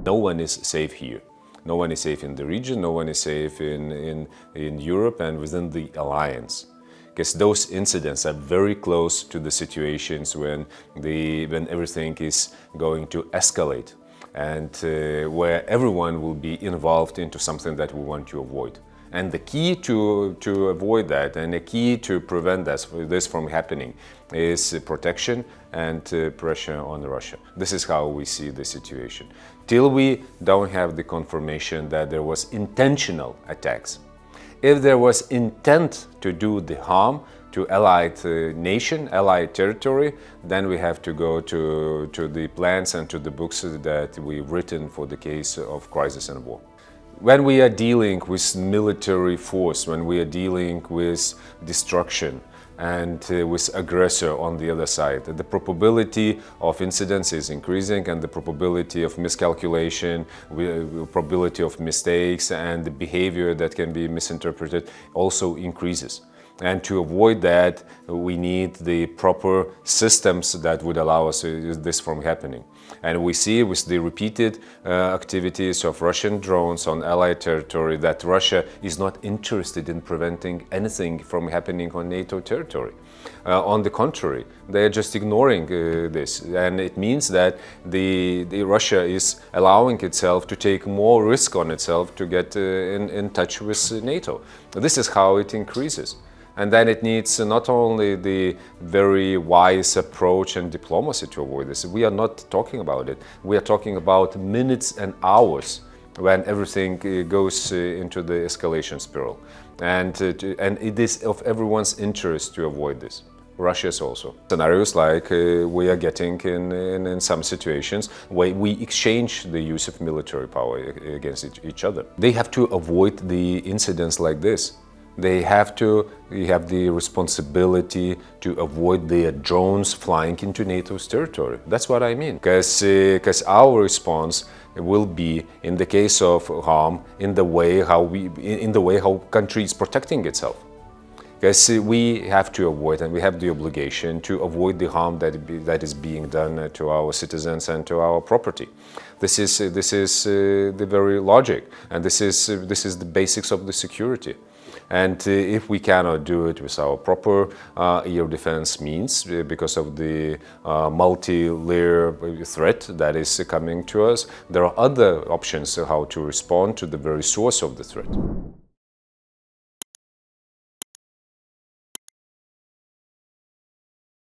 No one is safe here. No one is safe in the region, no one is safe in Europe and within the alliance. Because those incidents are very close to the situations when everything is going to escalate and where everyone will be involved into something that we want to avoid. And the key to avoid that and the key to prevent this from happening is protection and pressure on Russia. This is how we see the situation. Till we don't have the confirmation that there was intentional attacks. If there was intent to do the harm to allied nation, allied territory, then we have to go to the plans and to the books that we've written for the case of crisis and war. When we are dealing with military force, when we are dealing with destruction and with aggressor on the other side, the probability of incidents is increasing and the probability of miscalculation, probability of mistakes and the behavior that can be misinterpreted also increases. And to avoid that, we need the proper systems that would allow us this from happening. And we see with the repeated activities of Russian drones on allied territory that Russia is not interested in preventing anything from happening on NATO territory. On the contrary, they are just ignoring this. And it means that the Russia is allowing itself to take more risk on itself to get in touch with NATO. This is how it increases. And then it needs not only the very wise approach and diplomacy to avoid this. We are not talking about it. We are talking about minutes and hours when everything goes into the escalation spiral. And it is of everyone's interest to avoid this. Russia's also. Scenarios like we are getting in some situations where we exchange the use of military power against each other. They have to avoid the incidents like this. They have the responsibility to avoid their drones flying into NATO's territory. That's what I mean. Because our response will be, in the case of harm, in the way how country is protecting itself. Because we have to avoid, and we have the obligation to avoid the harm that is being done to our citizens and to our property. This is the very logic, and this is the basics of the security. And if we cannot do it with our proper air defense means, because of the multi-layer threat that is coming to us, there are other options how to respond to the very source of the threat.